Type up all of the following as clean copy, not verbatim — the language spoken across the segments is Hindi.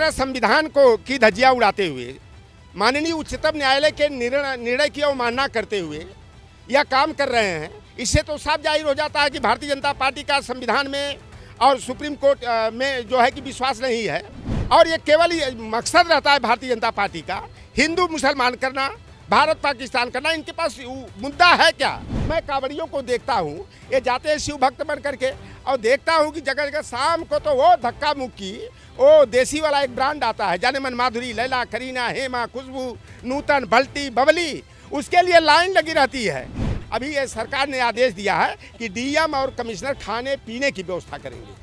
तरह संविधान को की धज्जियां उड़ाते हुए माननीय उच्चतम न्यायालय के निर्णय की अवमानना करते हुए यह काम कर रहे हैं, इससे तो साफ जाहिर हो जाता है कि भारतीय जनता पार्टी का संविधान में और सुप्रीम कोर्ट में जो है कि विश्वास नहीं है। और ये केवल मकसद रहता है भारतीय जनता पार्टी का हिंदू मुसलमान करना, भारत पाकिस्तान करना। इनके पास मुद्दा है क्या? मैं कांवड़ियों को देखता हूँ, ये जाते हैं शिव भक्त बन करके, और देखता हूँ कि जगह जगह शाम को तो वो धक्का मुक्की, वो देसी वाला एक ब्रांड आता है, जाने मन माधुरी, लैला, करीना, हेमा, खुशबू, नूतन, भल्टी, बबली, उसके लिए लाइन लगी रहती है। अभी ये सरकार ने आदेश दिया है कि डीएम और कमिश्नर खाने पीने की व्यवस्था करेंगे,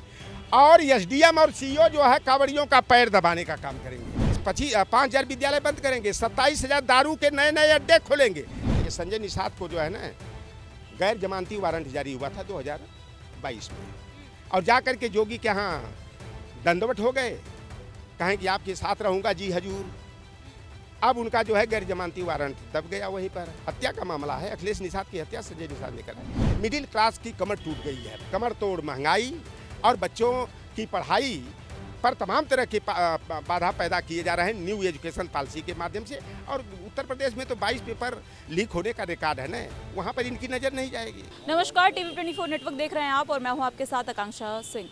और एसडीएम और सीईओ जो है कांवड़ियों का पैर दबाने का काम करेंगे। 5,000 विद्यालय बंद करेंगे, 27,000 दारू के नए नए अड्डे खोलेंगे। ये संजय निषाद को जो है ना गैर जमानती वारंट जारी हुआ था 2022 में, और जा कर के जोगी के यहाँ दंडवत हो गए, कहें कि आपके साथ रहूँगा जी हजूर। अब उनका जो है गैर जमानती वारंट दब गया वहीं पर। हत्या का मामला है, अखिलेश निषाद की हत्या संजय निषाद ने कराई। मिडिल क्लास की कमर टूट गई है, कमर तोड़ महंगाई और बच्चों की पढ़ाई पर तमाम तरह के बाधा पैदा किए जा रहे हैं न्यू एजुकेशन पॉलिसी के माध्यम से। और उत्तर प्रदेश में तो 22 पेपर लीक होने का रिकॉर्ड है ना, वहाँ पर इनकी नज़र नहीं जाएगी। नमस्कार, टीवी 24 नेटवर्क देख रहे हैं आप, और मैं हूँ आपके साथ आकांक्षा सिंह।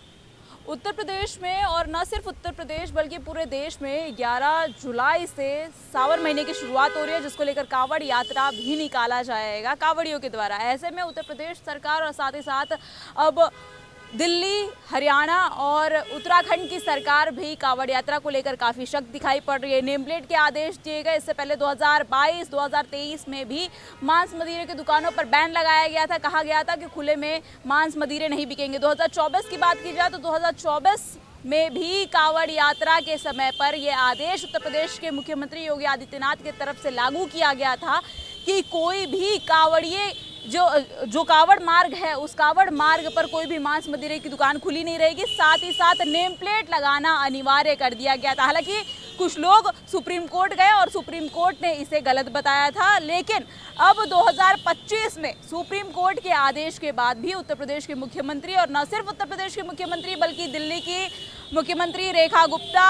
उत्तर प्रदेश में, और न सिर्फ उत्तर प्रदेश बल्कि पूरे देश में 11 जुलाई से सावन महीने की शुरुआत हो रही है, जिसको लेकर कांवड़ यात्रा भी निकाला जाएगा कांवड़ियों के द्वारा। ऐसे में उत्तर प्रदेश सरकार और साथ ही साथ अब दिल्ली, हरियाणा और उत्तराखंड की सरकार भी कांवड़ यात्रा को लेकर काफ़ी सख्त दिखाई पड़ रही है। नेम प्लेट के आदेश दिए गए। इससे पहले 2022, 2023 में भी मांस मदिरे की दुकानों पर बैन लगाया गया था। कहा गया था कि खुले में मांस मदिरे नहीं बिकेंगे। 2024 की बात की जाए तो 2024 में भी कांवड़ यात्रा के समय पर यह आदेश उत्तर प्रदेश के मुख्यमंत्री योगी आदित्यनाथ की तरफ से लागू किया गया था कि कोई भी कांवड़िए जो कांवड़ मार्ग है, उस कांवड़ मार्ग पर कोई भी मांस मदिरे की दुकान खुली नहीं रहेगी। साथ ही साथ नेम प्लेट लगाना अनिवार्य कर दिया गया था। हालांकि कुछ लोग सुप्रीम कोर्ट गए और सुप्रीम कोर्ट ने इसे गलत बताया था, लेकिन अब 2025 में सुप्रीम कोर्ट के आदेश के बाद भी उत्तर प्रदेश के मुख्यमंत्री, और न सिर्फ उत्तर प्रदेश के मुख्यमंत्री बल्कि दिल्ली की मुख्यमंत्री रेखा गुप्ता,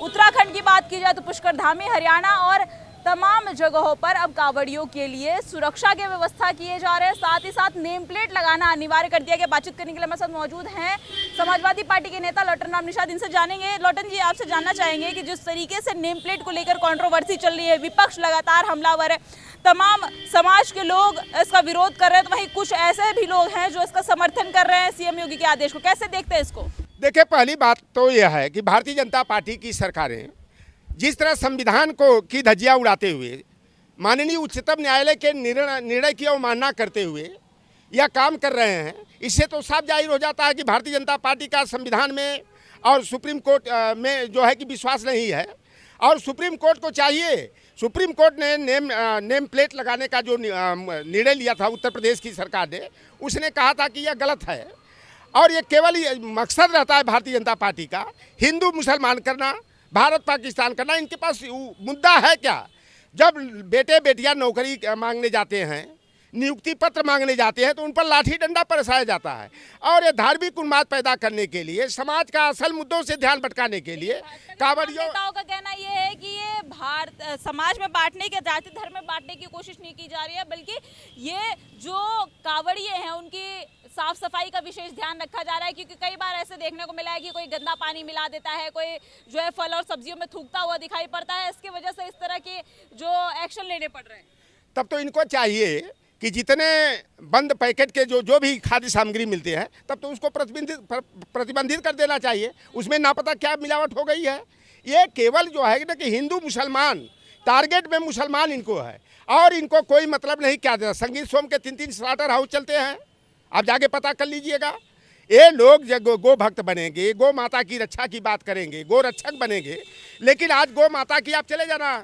उत्तराखंड की बात की जाए तो पुष्कर धामी, हरियाणा और तमाम जगहों पर अब कांवड़ियों के लिए सुरक्षा की व्यवस्था किए जा रहे हैं। साथ ही साथ नेम प्लेट लगाना अनिवार्य कर दिया गया। बातचीत करने के लिए हमारे साथ मौजूद हैं समाजवादी पार्टी के नेता लॉटन राम निषाद। इनसे जानेंगे। लॉटन जी, आपसे जानना चाहेंगे कि जिस तरीके से नेम प्लेट को लेकर कंट्रोवर्सी चल रही है, विपक्ष लगातार हमलावर है, तमाम समाज के लोग इसका विरोध कर रहे हैं, तो वहीं कुछ ऐसे भी लोग हैं जो इसका समर्थन कर रहे हैं सीएम योगी के आदेश को। कैसे देखते हैं इसको? देखिए, पहली बात तो यह है कि भारतीय जनता पार्टी की सरकारें जिस तरह संविधान को की धज्जियां उड़ाते हुए माननीय उच्चतम न्यायालय के निर्णय की अवमानना करते हुए यह काम कर रहे हैं, इससे तो साफ जाहिर हो जाता है कि भारतीय जनता पार्टी का संविधान में और सुप्रीम कोर्ट में जो है कि विश्वास नहीं है। और सुप्रीम कोर्ट को चाहिए, सुप्रीम कोर्ट ने नेम प्लेट लगाने का जो निर्णय लिया था उत्तर प्रदेश की सरकार ने, उसने कहा था कि यह गलत है, और ये केवल मकसद रहता है भारतीय जनता पार्टी का हिंदू मुसलमान करना, भारत पाकिस्तान करना। इनके पास मुद्दा है क्या? जब बेटे बेटियां नौकरी मांगने जाते हैं, नियुक्ति पत्र मांगने जाते हैं, तो उन पर लाठी डंडा बरसाया जाता है। और ये धार्मिक उन्माद पैदा करने के लिए, समाज का असल मुद्दों से ध्यान भटकाने के लिए कांवड़ियों का कहना यह है कि ये समाज में बांटने के, जाति धर्म में बांटने की कोशिश नहीं की जा रही है, बल्कि ये जो कांवड़िए हैं उनकी साफ सफाई का विशेष ध्यान रखा जा रहा है। क्योंकि कई बार ऐसे देखने को मिला है कि कोई गंदा पानी मिला देता है, कोई जो है फल और सब्जियों में थूकता हुआ दिखाई पड़ता है। इसकी वजह से इस तरह के जो एक्शन लेने पड़ रहे हैं। तब तो इनको चाहिए कि जितने बंद पैकेट के जो भी खाद्य सामग्री मिलते हैं, तब तो उसको प्रतिबंधित कर देना चाहिए। उसमें ना पता क्या मिलावट हो गई है। ये केवल जो है ना कि हिंदू मुसलमान, टारगेट में मुसलमान इनको है, और इनको कोई मतलब नहीं क्या देता। संगीत सोम के 3-3 स्लाटर हाउस चलते हैं, आप जाके पता कर लीजिएगा। ये लोग जब गो भक्त बनेंगे, गो माता की रक्षा की बात करेंगे, गो रक्षक बनेंगे, लेकिन आज गो माता की आप चले जाना,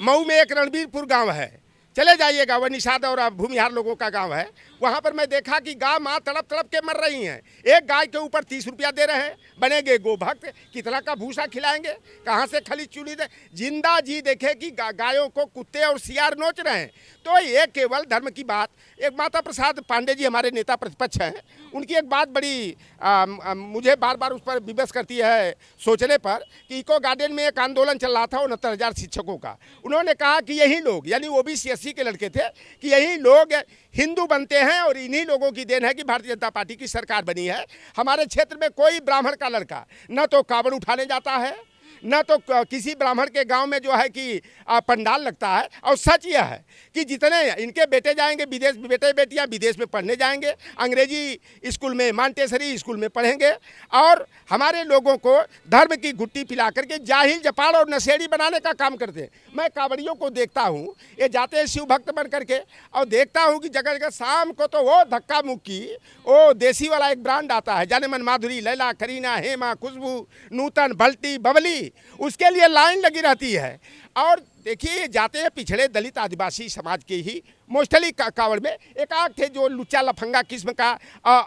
मऊ में एक रणबीरपुर गांव है, चले जाइएगा, वह निषाद और भूमिहार लोगों का गांव है। वहां पर मैं देखा कि गाय माँ तड़प तड़प के मर रही हैं। एक गाय के ऊपर 30 रुपया दे रहे हैं। बनेंगे गोभक्त, कितना का भूसा खिलाएंगे, कहाँ से खली चूड़ी दे। जिंदा जी देखे कि गायों को कुत्ते और सियार नोच रहे हैं। तो ये केवल धर्म की बात। एक माता प्रसाद पांडे जी हमारे नेता प्रतिपक्ष हैं, उनकी एक बात बड़ी मुझे बार बार उस पर विवश करती है सोचने पर कि इको गार्डन में एक आंदोलन चल रहा था 69,000 शिक्षकों का। उन्होंने कहा कि यही लोग, यानी ओबीसी एससी के लड़के थे, कि यही लोग हिंदू बनते हैं और इन्हीं लोगों की देन है कि भारतीय जनता पार्टी की सरकार बनी है। हमारे क्षेत्र में कोई ब्राह्मण का लड़का न तो कावड़ उठाने जाता है, न तो किसी ब्राह्मण के गांव में जो है कि पंडाल लगता है। और सच यह है कि जितने इनके बेटे जाएंगे विदेश, बेटे बेटियां विदेश में पढ़ने जाएंगे, अंग्रेजी स्कूल में, मांटेसरी स्कूल में पढ़ेंगे, और हमारे लोगों को धर्म की घुट्टी पिला करके जाहिल, जपाल और नशेड़ी बनाने का काम करते हैं। मैं कांवड़ियों को देखता हूँ, ये जाते हैं शिव भक्त बन करके, और देखता हूँ कि जगह जगह शाम को तो वो धक्का मुक्की, वो देसी वाला एक ब्रांड आता है, जाने मन, माधुरी, लैला, करीना, हेमा, खुशबू, नूतन, बल्टी, बबली, उसके लिए लाइन लगी रहती है। और देखिए, जाते हैं पिछड़े दलित आदिवासी समाज के ही मोस्टली कावड़ में एक आग थे जो लुच्चा लफंगा किस्म का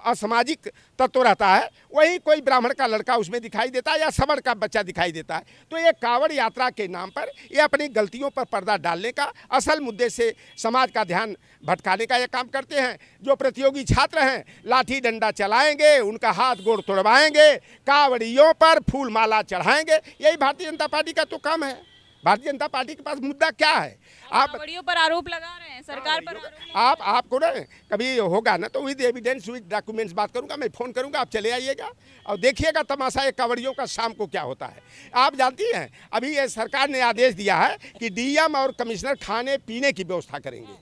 असामाजिक तत्व रहता है, वही कोई ब्राह्मण का लड़का उसमें दिखाई देता है या सवर्ण का बच्चा दिखाई देता है। तो ये कावड़ यात्रा के नाम पर ये अपनी गलतियों पर पर्दा डालने का, असल मुद्दे से समाज का ध्यान भटकाने का ये काम करते हैं। जो प्रतियोगी छात्र हैं लाठी डंडा चलाएंगे, उनका हाथ गोड़ तोड़वाएंगे, कावड़ियों पर फूल माला चढ़ाएंगे, यही भारतीय जनता पार्टी का तो काम है। भारतीय जनता पार्टी के पास मुद्दा क्या है? आप कांवड़ियों पर आरोप लगा रहे हैं, सरकार पर आरोप। आपको ना कभी होगा ना तो विद एविडेंस, विद डॉक्यूमेंट्स बात करूंगा, मैं फ़ोन करूंगा, आप चले आइएगा और देखिएगा तमाशा ये कांवड़ियों का शाम को क्या होता है। आप जानती हैं, अभी ये सरकार ने आदेश दिया है कि डीएम और कमिश्नर खाने पीने की व्यवस्था करेंगे,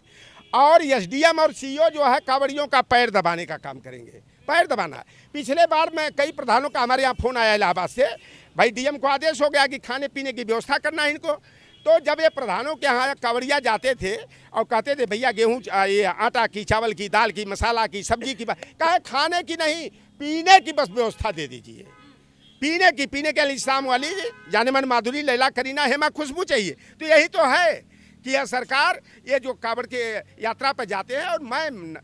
और एसडीएम और सीईओ जो है कांवड़ियों का पैर दबाने का काम करेंगे। पैर दबाना, पिछले बार मैं कई प्रधानों का हमारे यहाँ फ़ोन आया इलाहाबाद से, भाई डीएम को आदेश हो गया कि खाने पीने की व्यवस्था करना है इनको। तो जब ये प्रधानों के यहाँ कांवड़िया जाते थे और कहते थे भैया गेहूँ, ये आटा की, चावल की, दाल की, मसाला की, सब्जी की, कहे खाने की नहीं, पीने की बस व्यवस्था दे दीजिए। पीने के लिए शाम वाली जाने मन, माधुरी, लैला, करीना, हेमा, खुशबू चाहिए। तो यही तो है कि यह सरकार, ये जो कांवड़ के यात्रा पर जाते हैं, और मैं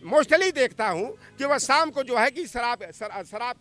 मोस्टली देखता हूँ कि वह शाम को जो है कि शराब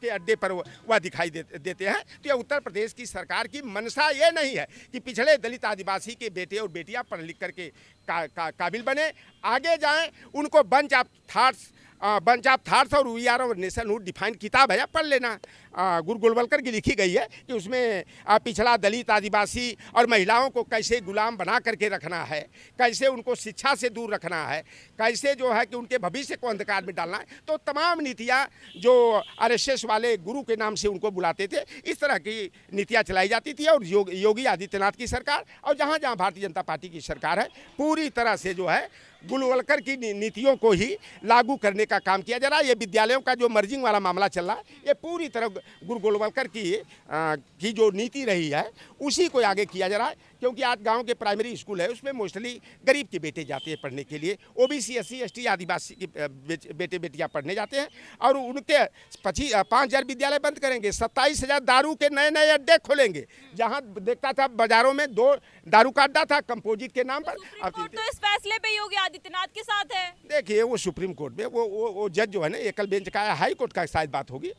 के अड्डे पर वह दिखाई देते हैं। तो यह उत्तर प्रदेश की सरकार की मंशा ये नहीं है कि पिछड़े दलित आदिवासी के बेटे और बेटियां पढ़ लिख करके काबिल बने, आगे जाएं, उनको बंच ऑफ थाट्स और वी आर नेशनहुड डिफाइंड किताब है, या पढ़ लेना, गुरु गोलवलकर की लिखी गई है कि उसमें पिछड़ा दलित आदिवासी और महिलाओं को कैसे गुलाम बना करके रखना है, कैसे उनको शिक्षा से दूर रखना है, कैसे जो है कि उनके भविष्य को अंधकार में डालना है। तो तमाम नीतियाँ जो आरएसएस वाले गुरु के नाम से उनको बुलाते थे, इस तरह की नीतियाँ चलाई जाती थी। और योगी आदित्यनाथ की सरकार और जहाँ जहाँ भारतीय जनता पार्टी की सरकार है, पूरी तरह से जो है गुलवलकर की नीतियों को ही लागू करने का काम किया जा रहा है। ये विद्यालयों का जो मर्जिंग वाला मामला चल रहा है, ये पूरी तरह गुरु गोलवलकर की जो नीति रही है उसी को आगे किया जा रहा है। क्योंकि आज गांव के प्राइमरी स्कूल है, उसमें मोस्टली गरीब के बेटे जाते हैं पढ़ने के लिए, ओबीसी एससी एसटी आदिवासी के बेटे बेटियां पढ़ने जाते हैं। और उनके 5,000 विद्यालय बंद करेंगे, 27,000 दारू के नए नए अड्डे खोलेंगे। जहां देखता था बाजारों में 2 दारू का अड्डा था कंपोजिट के नाम पर। अब तो इस फैसले पे योगी आदित्यनाथ के साथ है। देखिए, वो सुप्रीम कोर्ट में वो जज जो है ना, एकल बेंच का है, हाई कोर्ट का शायद बात होगी,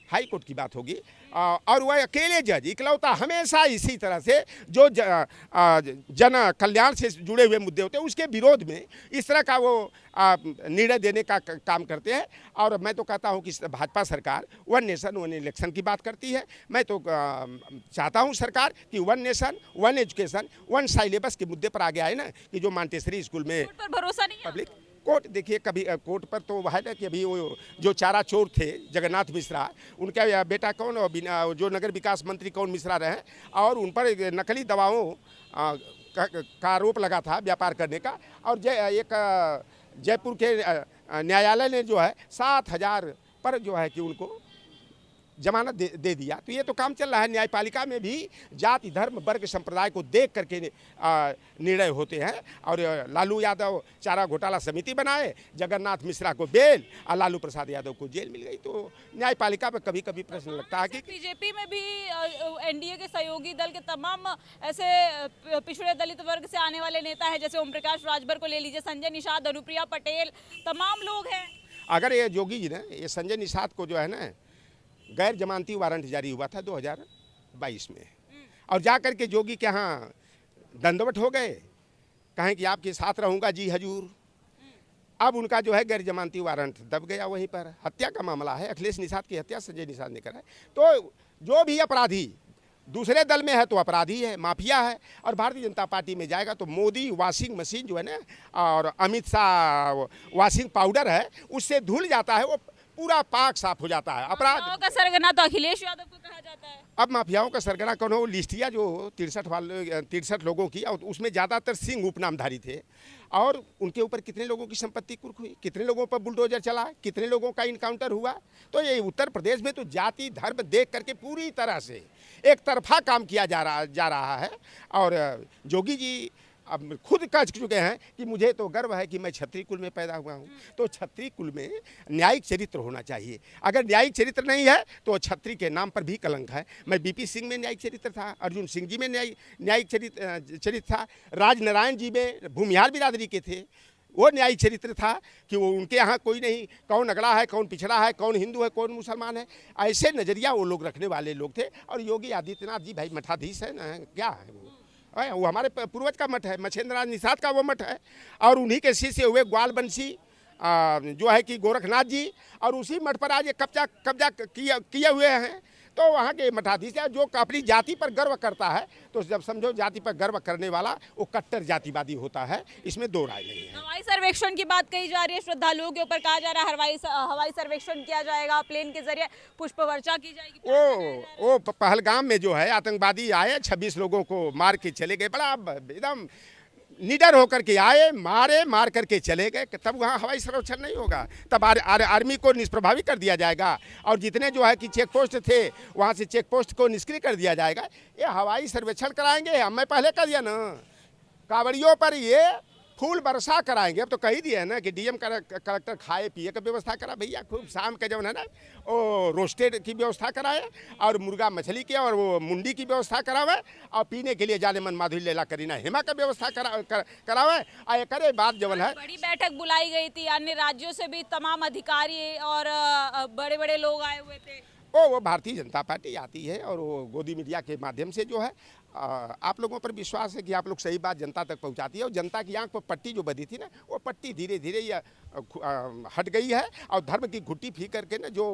हाई कोर्ट की बात होगी। और वह अकेले जज इकलौता हमेशा इसी तरह से जो जन कल्याण से जुड़े हुए मुद्दे होते हैं उसके विरोध में इस तरह का वो निर्णय देने का काम करते हैं। और मैं तो कहता हूं कि भाजपा सरकार वन नेशन वन इलेक्शन की बात करती है। मैं तो चाहता हूं सरकार कि one nation one education one syllabus के मुद्दे पर आगे आए ना, कि जो मांटेसरी स्कूल में पर भरोसा नहीं है पब्लिक कोर्ट, देखिए कभी कोर्ट पर तो है ना कि अभी वो जो चारा चोर थे जगन्नाथ मिश्रा, उनका बेटा कौन, और जो नगर विकास मंत्री कौन मिश्रा रहे, और उन पर नकली दवाओं का आरोप लगा था व्यापार करने का। और एक जयपुर के न्यायालय ने जो है 7,000 पर जो है कि उनको जमानत दे दिया। तो ये तो काम चल रहा है। न्यायपालिका में भी जाति धर्म वर्ग संप्रदाय को देख करके निर्णय होते हैं। और लालू यादव चारा घोटाला समिति बनाए, जगन्नाथ मिश्रा को बेल और लालू प्रसाद यादव को जेल मिल गई। तो न्यायपालिका पर कभी कभी प्रश्न लगता है कि बीजेपी में भी एनडीए के सहयोगी दल के तमाम ऐसे पिछड़े दलित वर्ग से आने वाले नेता हैं, जैसे ओम प्रकाश राजभर को ले लीजिए, संजय निषाद, अनुप्रिया पटेल, तमाम लोग हैं। अगर ये योगी जी ने, ये संजय निषाद को जो है ना गैर जमानती वारंट जारी हुआ था 2022 में, और जा कर के जोगी के यहाँ दंडवत हो गए, कहें कि आपके साथ रहूँगा जी हजूर, अब उनका जो है गैर जमानती वारंट दब गया वहीं पर। हत्या का मामला है, अखिलेश निषाद की हत्या संजय निषाद ने करा है। तो जो भी अपराधी दूसरे दल में है तो अपराधी है, माफिया है, और भारतीय जनता पार्टी में जाएगा तो मोदी वॉशिंग मशीन जो है ना, और अमित शाह वॉशिंग पाउडर है, उससे धुल जाता है, वो पूरा पाक साफ हो जाता है। अपराध का सरगना तो अखिलेश यादव को कहा जाता है। अब माफियाओं का सरगना कौन हो? लिस्टिया जो 63 लोगों की, और उसमें ज़्यादातर सिंह उपनामधारी थे, और उनके ऊपर कितने लोगों की संपत्ति कुर्क हुई, कितने लोगों पर बुलडोजर चला, कितने लोगों का इनकाउंटर हुआ। तो ये उत्तर प्रदेश में तो जाति धर्म देख करके पूरी तरह से एक तरफा काम किया जा रहा है। और जोगी जी अब खुद कह चुके हैं कि मुझे तो गर्व है कि मैं क्षत्रिय कुल में पैदा हुआ हूँ। तो क्षत्रिय कुल में न्यायिक चरित्र होना चाहिए। अगर न्यायिक चरित्र नहीं है तो क्षत्रिय के नाम पर भी कलंक है। मैं बीपी सिंह में न्यायिक चरित्र था, अर्जुन सिंह जी में न्यायिक चरित्र था, राजनारायण जी में भूमिहार बिरादरी के थे, वो न्यायिक चरित्र था कि वो उनके यहाँ कोई नहीं, कौन अगड़ा है, कौन पिछड़ा है, कौन हिंदू है, कौन मुसलमान है, ऐसे नज़रिया वो लोग रखने वाले लोग थे। और योगी आदित्यनाथ जी भाई मठाधीश है ना, क्या है वो हमारे पूर्वज का मठ है, मछेंद्रनाथ निषाद का वो मठ है, और उन्हीं के शिष्य हुए ग्वाल बंसी जो है कि गोरखनाथ जी, और उसी मठ पर आज ये कब्जा किए हुए हैं। तो वहाँ के मठाधीश है जो अपनी जाति पर गर्व करता है, तो जब समझो जाति पर गर्व करने वाला वो कट्टर जातिवादी होता है, इसमें दो राय नहीं है। हवाई सर्वेक्षण की बात कही जा रही है, श्रद्धालुओं के ऊपर कहा जा रहा है हवाई सर्वेक्षण किया जाएगा, प्लेन के जरिए पुष्प वर्षा की जाएगी। वो पहलगाम में जो है आतंकवादी आए, 26 लोगों को मार के चले गए, बड़ा एकदम निडर होकर के आए, मार करके चले गए। तब वहाँ हवाई सर्वेक्षण नहीं होगा, तब आर्मी को निष्प्रभावी कर दिया जाएगा, और जितने जो है कि चेक पोस्ट थे वहाँ से चेक पोस्ट को निष्क्रिय कर दिया जाएगा। ये हवाई सर्वेक्षण कराएंगे, हम मैं पहले कर दिया ना, कांवड़ियों पर ये फूल वर्षा कराएंगे। अब तो कह ही दिया है ना कि डीएम कलेक्टर खाए पिए का व्यवस्था करा भैया, खूब शाम का जब है ना वो रोस्टेड की व्यवस्था कराए, और मुर्गा मछली की और वो मुंडी की व्यवस्था करावे, और पीने के लिए जाने मन माधुरी लैला करीना हेमा का व्यवस्था करावे। और एक बात जवन है, बड़ी बैठक बुलाई गई थी, अन्य राज्यों से भी तमाम अधिकारी और बड़े बड़े लोग आए हुए थे। वो भारतीय जनता पार्टी आती है, और वो गोदी मीडिया के माध्यम से जो है आप लोगों पर विश्वास है कि आप लोग सही बात जनता तक पहुंचाती है, और जनता की आंख पर पट्टी जो बधी थी ना, वो पट्टी धीरे धीरे ये हट गई है, और धर्म की घुट्टी फीक करके ना जो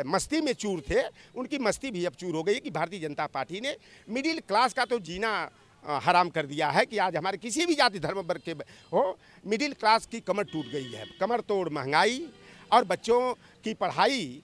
मस्ती में चूर थे, उनकी मस्ती भी अब चूर हो गई है कि भारतीय जनता पार्टी ने मिडिल क्लास का तो जीना हराम कर दिया है। कि आज हमारे किसी भी जाति धर्म वर्ग के हो, मिडिल क्लास की कमर टूट गई है। कमर तोड़ महंगाई और बच्चों की पढ़ाई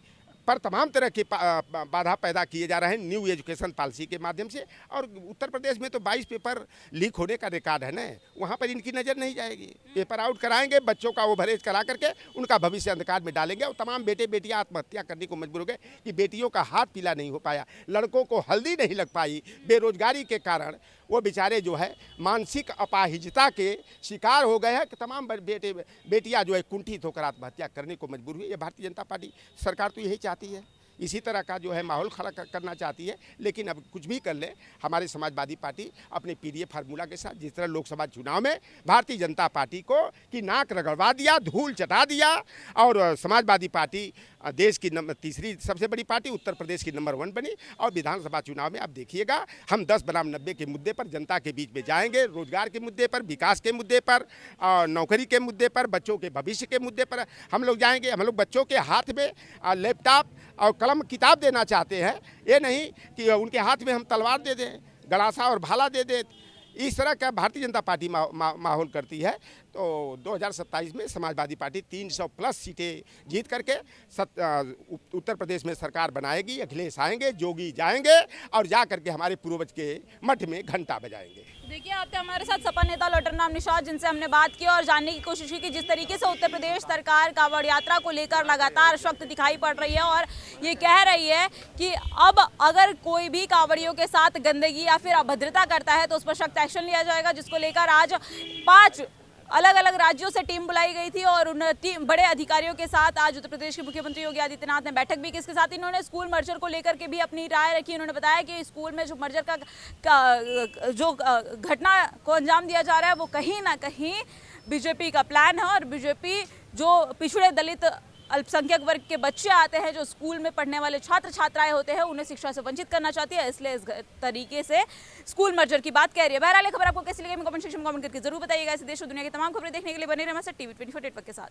पर तमाम तरह के बाधा पैदा किए जा रहे हैं न्यू एजुकेशन पॉलिसी के माध्यम से। और उत्तर प्रदेश में तो 22 पेपर लीक होने का रिकॉर्ड है ना, वहाँ पर इनकी नज़र नहीं जाएगी। पेपर आउट कराएंगे, बच्चों का ओवरेज करा करके उनका भविष्य अंधकार में डालेंगे, और तमाम बेटे बेटियाँ आत्महत्या करने को मजबूर हो गए कि बेटियों का हाथ पीला नहीं हो पाया, लड़कों को हल्दी नहीं लग पाई, बेरोजगारी के कारण वो बेचारे जो है मानसिक अपाहिजता के शिकार हो गए हैं कि तमाम बेटे बेटियां जो है कुंठित होकर आत्महत्या करने को मजबूर हुई। ये भारतीय जनता पार्टी सरकार तो यही चाहती है, इसी तरह का जो है माहौल खड़ा करना चाहती है। लेकिन अब कुछ भी कर ले, हमारे समाजवादी पार्टी अपने पीडीए फार्मूला के साथ जिस तरह लोकसभा चुनाव में भारतीय जनता पार्टी को की नाक रगड़वा दिया, धूल चटा दिया, और समाजवादी पार्टी देश की तीसरी सबसे बड़ी पार्टी, उत्तर प्रदेश की नंबर 1 बनी। और विधानसभा चुनाव में आप देखिएगा, हम 10 बनाम 90 के मुद्दे पर जनता के बीच में जाएंगे, रोजगार के मुद्दे पर, विकास के मुद्दे पर, नौकरी के मुद्दे पर, बच्चों के भविष्य के मुद्दे पर हम लोग जाएंगे। हम लोग बच्चों के हाथ में लैपटॉप और कलम किताब देना चाहते हैं, ये नहीं कि उनके हाथ में हम तलवार दे दें, गड़ासा और भाला दे दें। इस तरह का भारतीय जनता पार्टी माहौल करती है। तो 2027 में समाजवादी पार्टी 300+ सीटें जीत करके उत्तर प्रदेश में सरकार बनाएगी। अखिलेश आएंगे, जोगी जाएंगे, और जा करके हमारे पूर्वज के मठ में घंटा बजाएंगे। देखिए, आप थे हमारे साथ सपा नेता लौटरनाम निषाद, जिनसे हमने बात की और जानने की कोशिश की कि जिस तरीके से उत्तर प्रदेश सरकार कांवड़ यात्रा को लेकर लगातार सख्त दिखाई पड़ रही है, और ये कह रही है कि अब अगर कोई भी कांवड़ियों के साथ गंदगी या फिर अभद्रता करता है तो उस पर सख्त एक्शन लिया जाएगा, जिसको लेकर आज 5 अलग अलग राज्यों से टीम बुलाई गई थी, और उन बड़े अधिकारियों के साथ आज उत्तर प्रदेश के मुख्यमंत्री योगी आदित्यनाथ ने बैठक भी की। इसके साथ इन्होंने स्कूल मर्जर को लेकर के भी अपनी राय रखी। उन्होंने बताया कि स्कूल में जो मर्जर का जो घटना को अंजाम दिया जा रहा है वो कहीं ना कहीं बीजेपी का प्लान है, और बीजेपी जो पिछड़े दलित अल्पसंख्यक वर्ग के बच्चे आते हैं, जो स्कूल में पढ़ने वाले छात्र छात्राएं होते हैं, उन्हें शिक्षा से वंचित करना चाहती है, इसलिए इस तरीके से स्कूल मर्जर की बात कह रही है। बहरहाल ये खबर आपको कैसी लगी कमेंट सेक्शन में कमेंट करके जरूर बताइएगा। ऐसे देश और दुनिया की तमाम खबरें देखने के लिए बने रहे हमारे साथ टीवी 24 नेटवर्क के साथ।